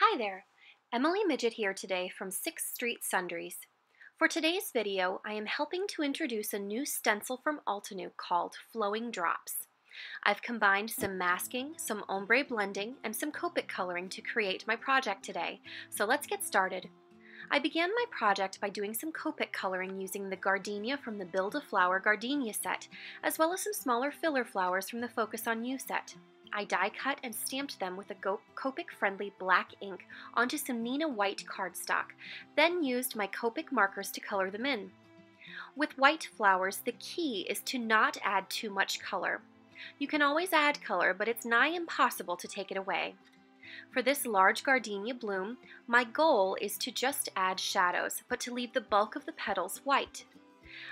Hi there, Emily Midget here today from 6th Street Sundries. For today's video, I am helping to introduce a new stencil from Altenew called Flowing Drops. I've combined some masking, some ombre blending, and some Copic coloring to create my project today, so let's get started. I began my project by doing some Copic coloring using the gardenia from the Build a Flower gardenia set, as well as some smaller filler flowers from the Focus on You set. I die cut and stamped them with a Copic-friendly black ink onto some Neenah white cardstock, then used my Copic markers to color them in. With white flowers, the key is to not add too much color. You can always add color, but it's nigh impossible to take it away. For this large gardenia bloom, my goal is to just add shadows, but to leave the bulk of the petals white.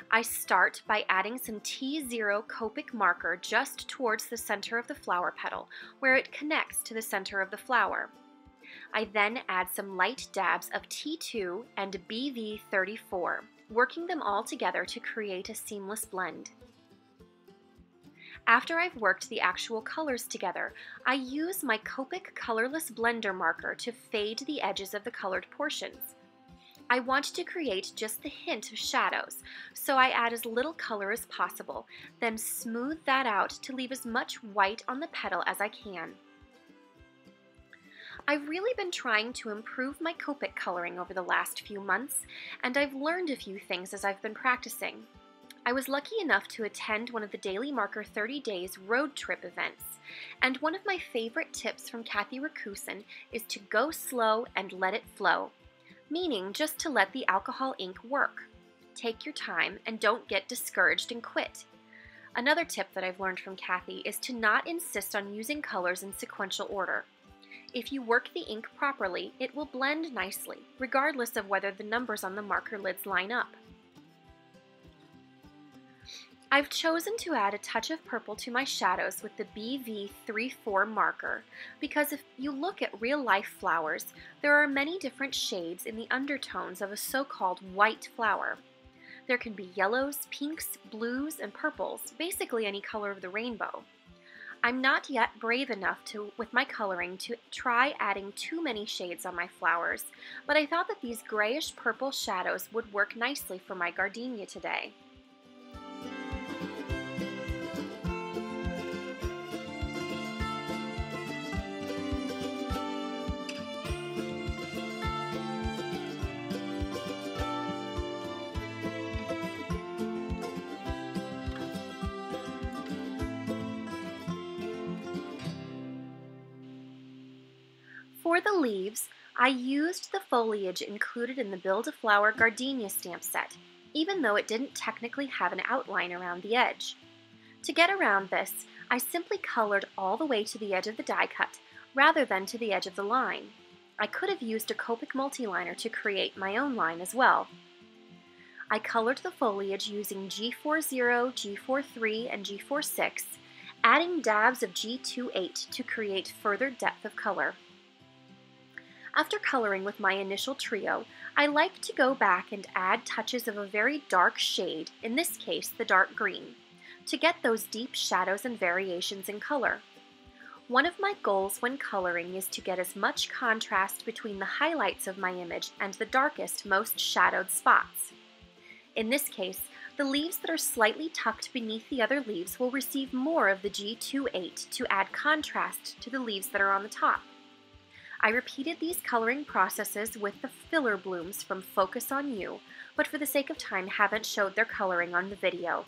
I start by adding some T0 Copic marker just towards the center of the flower petal, where it connects to the center of the flower. I then add some light dabs of T2 and BV34, working them all together to create a seamless blend. After I've worked the actual colors together, I use my Copic colorless blender marker to fade the edges of the colored portions. I want to create just the hint of shadows, so I add as little color as possible, then smooth that out to leave as much white on the petal as I can. I've really been trying to improve my Copic coloring over the last few months, and I've learned a few things as I've been practicing. I was lucky enough to attend one of the Daily Marker 30 Days road trip events, and one of my favorite tips from Kathy Rakusin is to go slow and let it flow, meaning just to let the alcohol ink work. Take your time and don't get discouraged and quit. Another tip that I've learned from Kathy is to not insist on using colors in sequential order. If you work the ink properly, it will blend nicely, regardless of whether the numbers on the marker lids line up. I've chosen to add a touch of purple to my shadows with the BV34 marker because if you look at real-life flowers, there are many different shades in the undertones of a so-called white flower. There can be yellows, pinks, blues, and purples, basically any color of the rainbow. I'm not yet brave enough with my coloring to try adding too many shades on my flowers, but I thought that these grayish-purple shadows would work nicely for my gardenia today. For the leaves, I used the foliage included in the Build a Flower gardenia stamp set, even though it didn't technically have an outline around the edge. To get around this, I simply colored all the way to the edge of the die cut, rather than to the edge of the line. I could have used a Copic multiliner to create my own line as well. I colored the foliage using G40, G43, and G46, adding dabs of G28 to create further depth of color. After coloring with my initial trio, I like to go back and add touches of a very dark shade, in this case the dark green, to get those deep shadows and variations in color. One of my goals when coloring is to get as much contrast between the highlights of my image and the darkest, most shadowed spots. In this case, the leaves that are slightly tucked beneath the other leaves will receive more of the G28 to add contrast to the leaves that are on the top. I repeated these coloring processes with the filler blooms from Focus on You, but for the sake of time haven't showed their coloring on the video.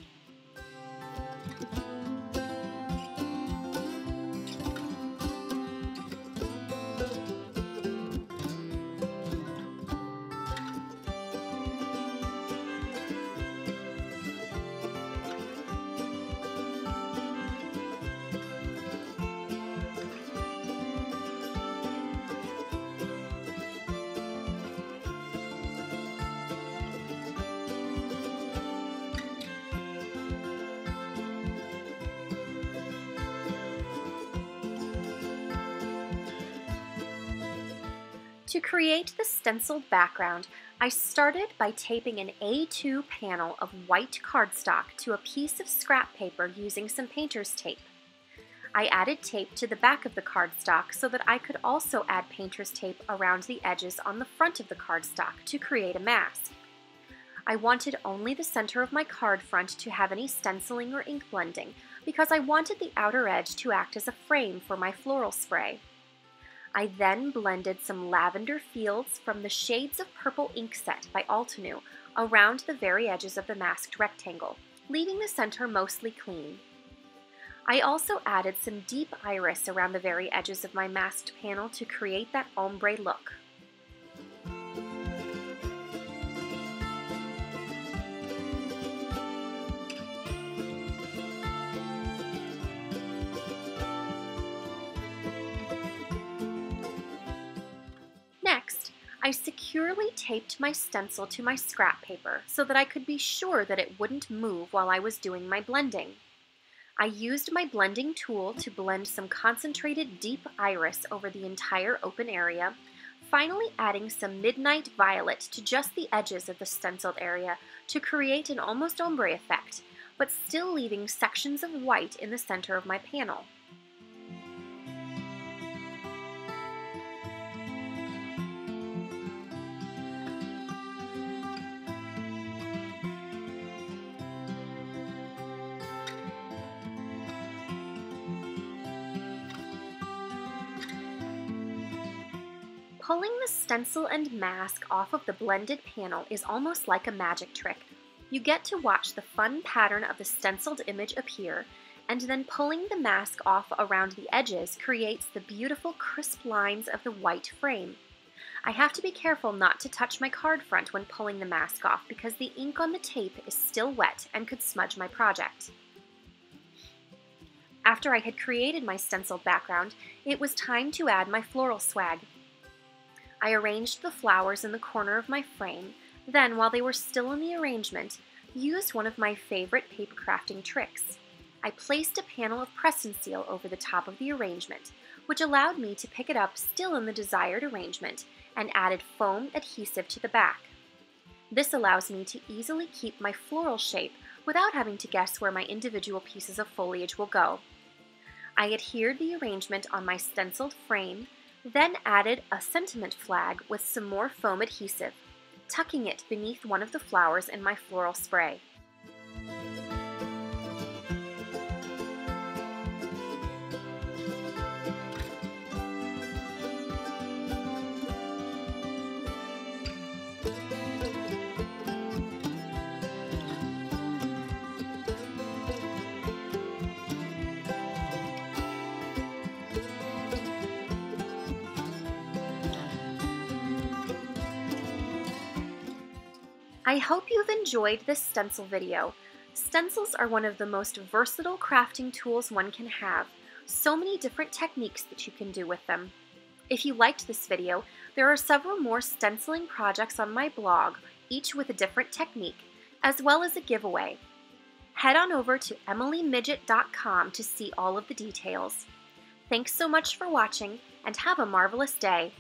To create the stenciled background, I started by taping an A2 panel of white cardstock to a piece of scrap paper using some painter's tape. I added tape to the back of the cardstock so that I could also add painter's tape around the edges on the front of the cardstock to create a mask. I wanted only the center of my card front to have any stenciling or ink blending because I wanted the outer edge to act as a frame for my floral spray. I then blended some lavender fields from the Shades of Purple ink set by Altenew around the very edges of the masked rectangle, leaving the center mostly clean. I also added some deep iris around the very edges of my masked panel to create that ombre look. Next, I securely taped my stencil to my scrap paper so that I could be sure that it wouldn't move while I was doing my blending. I used my blending tool to blend some concentrated deep iris over the entire open area, finally adding some midnight violet to just the edges of the stenciled area to create an almost ombre effect, but still leaving sections of white in the center of my panel. Pulling the stencil and mask off of the blended panel is almost like a magic trick. You get to watch the fun pattern of the stenciled image appear, and then pulling the mask off around the edges creates the beautiful crisp lines of the white frame. I have to be careful not to touch my card front when pulling the mask off because the ink on the tape is still wet and could smudge my project. After I had created my stenciled background, it was time to add my floral swag. I arranged the flowers in the corner of my frame, then, while they were still in the arrangement, used one of my favorite paper crafting tricks. I placed a panel of press and seal over the top of the arrangement, which allowed me to pick it up still in the desired arrangement, and added foam adhesive to the back. This allows me to easily keep my floral shape without having to guess where my individual pieces of foliage will go. I adhered the arrangement on my stenciled frame, then added a sentiment flag with some more foam adhesive, tucking it beneath one of the flowers in my floral spray. I hope you've enjoyed this stencil video. Stencils are one of the most versatile crafting tools one can have. So many different techniques that you can do with them. If you liked this video, there are several more stenciling projects on my blog, each with a different technique, as well as a giveaway. Head on over to emilymidget.com to see all of the details. Thanks so much for watching, and have a marvelous day.